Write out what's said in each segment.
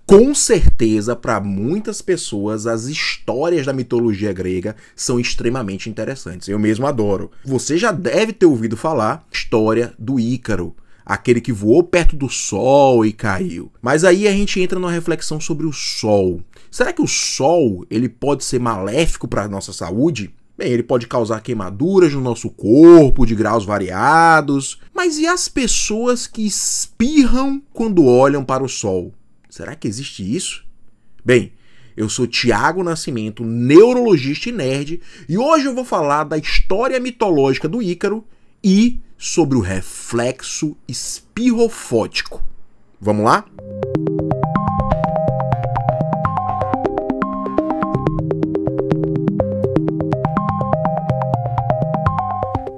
Com certeza, para muitas pessoas, as histórias da mitologia grega são extremamente interessantes. Eu mesmo adoro. Você já deve ter ouvido falar história do Ícaro, aquele que voou perto do Sol e caiu. Mas aí a gente entra numa reflexão sobre o Sol. Será que o Sol ele pode ser maléfico para a nossa saúde? Bem, ele pode causar queimaduras no nosso corpo de graus variados. Mas e as pessoas que espirram quando olham para o Sol? Será que existe isso? Bem, eu sou Tiago Nascimento, neurologista e nerd, e hoje eu vou falar da história mitológica do Ícaro e sobre o reflexo espirrofótico. Vamos lá?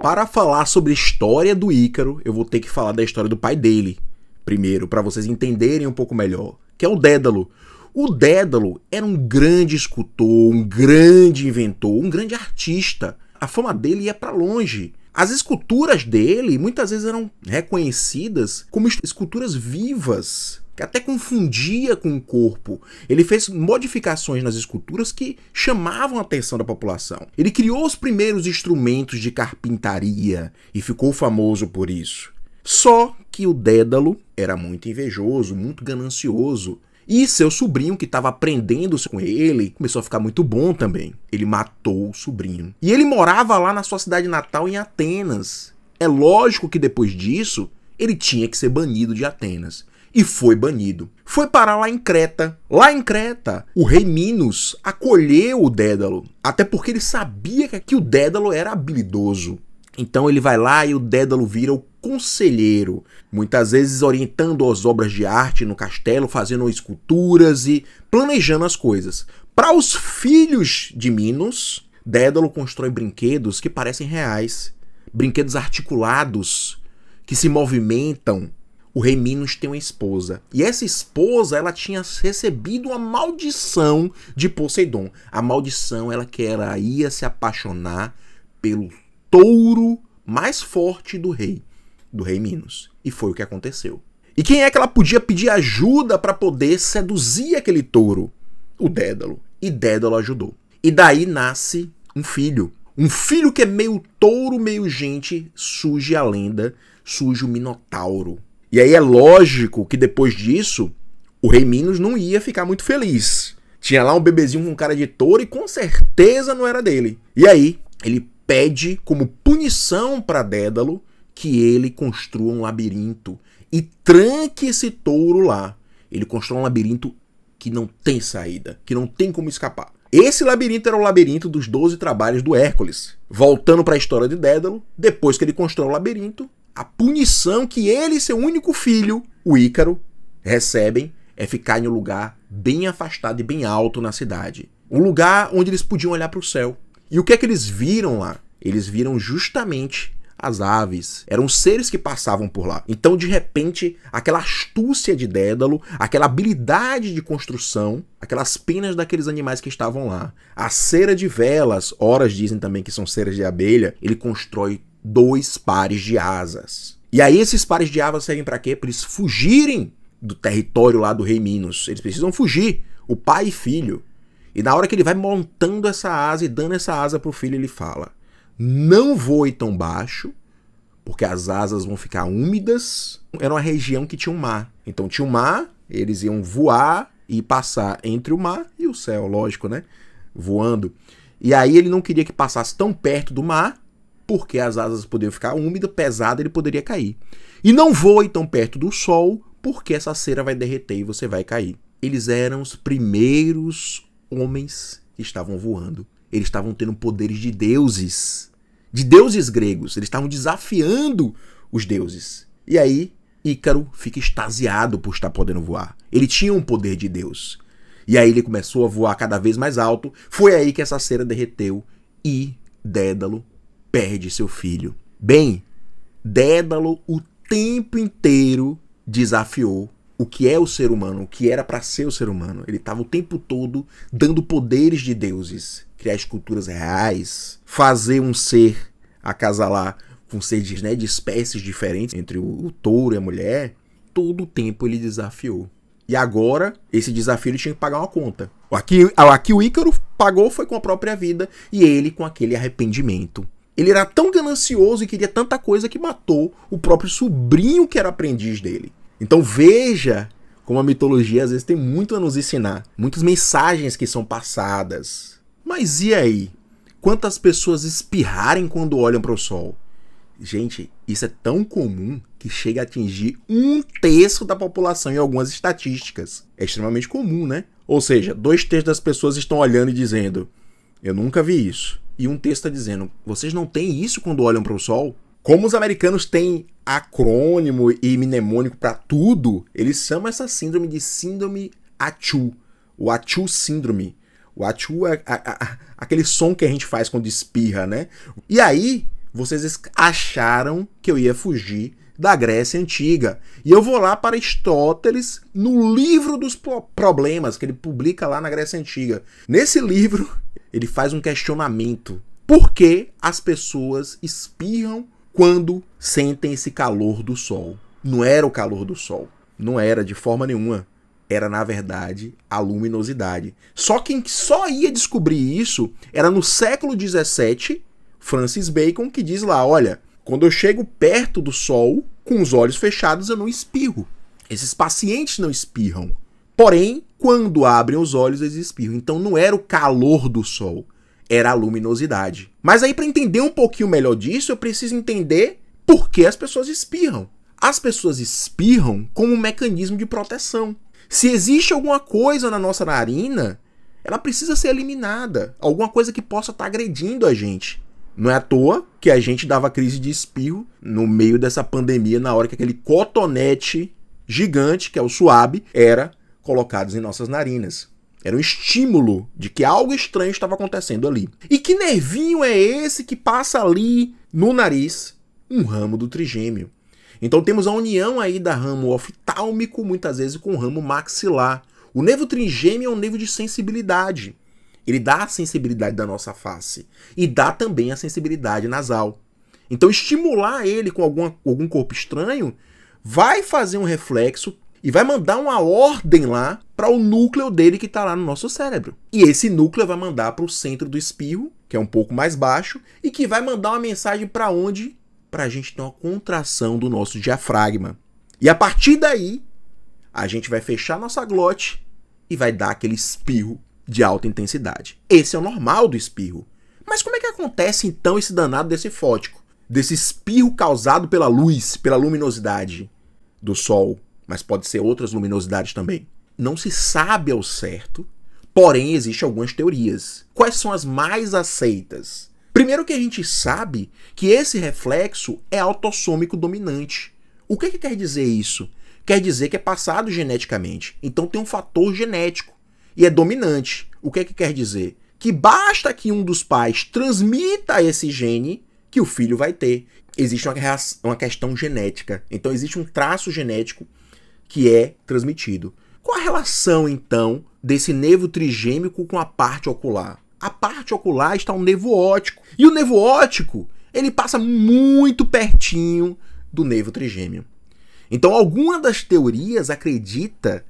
Para falar sobre a história do Ícaro, eu vou ter que falar da história do pai dele, primeiro, para vocês entenderem um pouco melhor, que é o Dédalo. O Dédalo era um grande escultor, um grande inventor, um grande artista. A fama dele ia para longe. As esculturas dele muitas vezes eram reconhecidas como esculturas vivas, que até confundia com o corpo. Ele fez modificações nas esculturas que chamavam a atenção da população. Ele criou os primeiros instrumentos de carpintaria e ficou famoso por isso. Só que o Dédalo era muito invejoso, muito ganancioso. E seu sobrinho, que estava aprendendo com ele, começou a ficar muito bom também. Ele matou o sobrinho. E ele morava lá na sua cidade natal, em Atenas. É lógico que depois disso, ele tinha que ser banido de Atenas. E foi banido. Foi parar lá em Creta. Lá em Creta, o rei Minos acolheu o Dédalo. Até porque ele sabia que o Dédalo era habilidoso. Então ele vai lá e o Dédalo vira o conselheiro, muitas vezes orientando as obras de arte no castelo, fazendo esculturas e planejando as coisas. Para os filhos de Minos, Dédalo constrói brinquedos que parecem reais, brinquedos articulados, que se movimentam. O rei Minos tem uma esposa, e essa esposa ela tinha recebido uma maldição de Poseidon. A maldição ela que ela ia se apaixonar pelo touro mais forte do rei Minos. E foi o que aconteceu. E quem é que ela podia pedir ajuda para poder seduzir aquele touro? O Dédalo. E Dédalo ajudou. E daí nasce um filho. Um filho que é meio touro, meio gente, surge a lenda, surge o Minotauro. E aí é lógico que depois disso, o rei Minos não ia ficar muito feliz. Tinha lá um bebezinho com cara de touro e com certeza não era dele. E aí, ele pede como punição para Dédalo que ele construa um labirinto e tranque esse touro lá. Ele constrói um labirinto que não tem saída, que não tem como escapar. Esse labirinto era o labirinto dos 12 trabalhos do Hércules. Voltando para a história de Dédalo, depois que ele constrói o labirinto, a punição que ele e seu único filho, o Ícaro, recebem é ficar em um lugar bem afastado e bem alto na cidade. Um lugar onde eles podiam olhar para o céu. E o que é que eles viram lá? Eles viram justamente as aves. Eram seres que passavam por lá. Então, de repente, aquela astúcia de Dédalo, aquela habilidade de construção, aquelas penas daqueles animais que estavam lá, a cera de velas, horas dizem também que são ceras de abelha, ele constrói 2 pares de asas. E aí esses pares de asas servem para quê? Para eles fugirem do território lá do rei Minos. Eles precisam fugir, o pai e filho. E na hora que ele vai montando essa asa e dando essa asa pro filho, ele fala: não voe tão baixo, porque as asas vão ficar úmidas. Era uma região que tinha um mar. Então tinha um mar, eles iam voar e passar entre o mar e o céu, lógico, né? Voando. E aí ele não queria que passasse tão perto do mar, porque as asas poderiam ficar úmidas, pesada, ele poderia cair. E não voe tão perto do sol, porque essa cera vai derreter e você vai cair. Eles eram os primeiros homens que estavam voando. Eles estavam tendo poderes de deuses gregos. Eles estavam desafiando os deuses. E aí, Ícaro fica extasiado por estar podendo voar. Ele tinha um poder de Deus. E aí ele começou a voar cada vez mais alto. Foi aí que essa cera derreteu e Dédalo perde seu filho. Bem, Dédalo o tempo inteiro desafiou o que é o ser humano, o que era para ser o ser humano. Ele estava o tempo todo dando poderes de deuses, criar esculturas reais, fazer um ser acasalar com seres, né, de espécies diferentes entre o touro e a mulher. Todo o tempo ele desafiou. E agora, esse desafio ele tinha que pagar uma conta. Aqui o Ícaro pagou foi com a própria vida e ele com aquele arrependimento. Ele era tão ganancioso e queria tanta coisa que matou o próprio sobrinho que era aprendiz dele. Então veja como a mitologia às vezes tem muito a nos ensinar. Muitas mensagens que são passadas. Mas e aí? Quantas pessoas espirrarem quando olham para o sol? Gente, isso é tão comum que chega a atingir 1/3 da população em algumas estatísticas. É extremamente comum, né? Ou seja, 2/3 das pessoas estão olhando e dizendo: eu nunca vi isso. E 1/3 está dizendo: vocês não têm isso quando olham para o sol? Como os americanos têm acrônimo e mnemônico para tudo, eles chamam essa síndrome de síndrome ACHOO. O ACHOO síndrome. O ACHOO é aquele som que a gente faz quando espirra, né? E aí, vocês acharam que eu ia fugir da Grécia Antiga. E eu vou lá para Aristóteles no livro dos problemas, que ele publica lá na Grécia Antiga. Nesse livro, ele faz um questionamento. Por que as pessoas espirram quando sentem esse calor do sol? Não era o calor do sol. Não era de forma nenhuma. Era, na verdade, a luminosidade. Só quem só ia descobrir isso era no século XVII, Francis Bacon, que diz lá, olha, quando eu chego perto do sol, com os olhos fechados, eu não espirro. Esses pacientes não espirram. Porém, quando abrem os olhos, eles espirram. Então não era o calor do sol, era a luminosidade. Mas aí, para entender um pouquinho melhor disso, eu preciso entender por que as pessoas espirram. As pessoas espirram como um mecanismo de proteção. Se existe alguma coisa na nossa narina, ela precisa ser eliminada. Alguma coisa que possa estar agredindo a gente. Não é à toa que a gente dava crise de espirro no meio dessa pandemia, na hora que aquele cotonete gigante, que é o suave, era colocado em nossas narinas. Era um estímulo de que algo estranho estava acontecendo ali. E que nervinho é esse que passa ali no nariz? Um ramo do trigêmeo. Então temos a união aí da ramo oftálmico, muitas vezes, com o ramo maxilar. O nervo trigêmeo é um nervo de sensibilidade. Ele dá a sensibilidade da nossa face e dá também a sensibilidade nasal. Então estimular ele com algum corpo estranho vai fazer um reflexo e vai mandar uma ordem lá para o núcleo dele que está lá no nosso cérebro. E esse núcleo vai mandar para o centro do espirro, que é um pouco mais baixo, e que vai mandar uma mensagem para onde? Para a gente ter uma contração do nosso diafragma. E a partir daí, a gente vai fechar nossa glote e vai dar aquele espirro de alta intensidade. Esse é o normal do espirro. Mas como é que acontece então esse danado desse fótico? Desse espirro causado pela luz, pela luminosidade do sol, mas pode ser outras luminosidades também. Não se sabe ao certo, porém existem algumas teorias. Quais são as mais aceitas? Primeiro que a gente sabe que esse reflexo é autossômico dominante. O que quer dizer isso? Quer dizer que é passado geneticamente. Então tem um fator genético e é dominante. O que quer dizer? Que basta que um dos pais transmita esse gene que o filho vai ter. Existe uma questão genética. Então existe um traço genético que é transmitido. Qual a relação, então, desse nervo trigêmico com a parte ocular? A parte ocular está um nervo óptico. E o nervo óptico, ele passa muito pertinho do nervo trigêmeo. Então, alguma das teorias acredita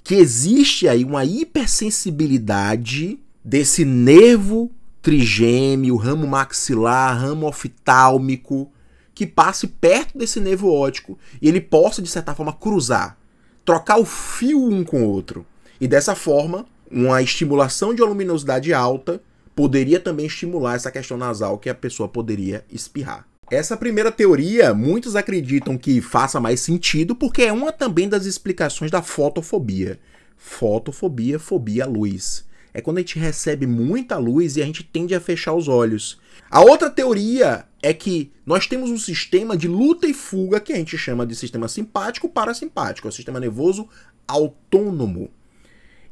que existe aí uma hipersensibilidade desse nervo trigêmeo, ramo maxilar, ramo oftálmico, que passe perto desse nervo óptico e ele possa, de certa forma, cruzar, trocar o fio um com o outro. E dessa forma, uma estimulação de uma luminosidade alta poderia também estimular essa questão nasal que a pessoa poderia espirrar. Essa primeira teoria, muitos acreditam que faça mais sentido porque é uma também das explicações da fotofobia. Fotofobia, fobia à luz. É quando a gente recebe muita luz e a gente tende a fechar os olhos. A outra teoria é que nós temos um sistema de luta e fuga que a gente chama de sistema simpático parasimpático, é o sistema nervoso autônomo.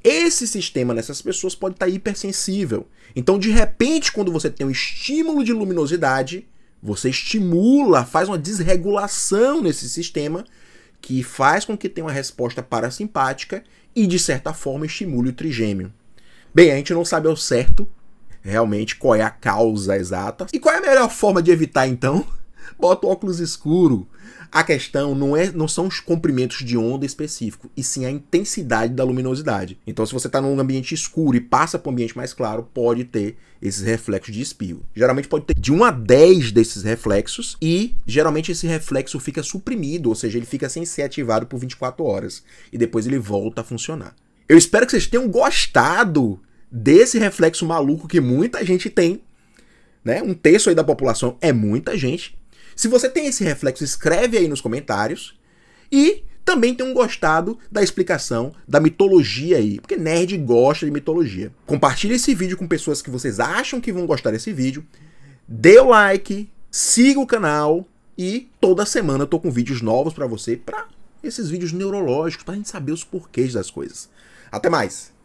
Esse sistema nessas pessoas pode estar hipersensível. Então, de repente, quando você tem um estímulo de luminosidade, você estimula, faz uma desregulação nesse sistema que faz com que tenha uma resposta parasimpática e, de certa forma, estimule o trigêmeo. Bem, a gente não sabe ao certo realmente qual é a causa exata. E qual é a melhor forma de evitar, então, bota o óculos escuro. A questão não são os comprimentos de onda específico, e sim a intensidade da luminosidade. Então, se você está num ambiente escuro e passa para um ambiente mais claro, pode ter esses reflexos de espio. Geralmente pode ter de 1 a 10 desses reflexos, e geralmente esse reflexo fica suprimido, ou seja, ele fica sem ser ativado por 24 horas, e depois ele volta a funcionar. Eu espero que vocês tenham gostado desse reflexo maluco que muita gente tem, né? 1/3 aí da população é muita gente. Se você tem esse reflexo, escreve aí nos comentários. E também tenham gostado da explicação da mitologia aí, porque nerd gosta de mitologia. Compartilhe esse vídeo com pessoas que vocês acham que vão gostar desse vídeo. Dê o like, siga o canal e toda semana eu tô com vídeos novos para você, para esses vídeos neurológicos, pra gente saber os porquês das coisas. Até mais!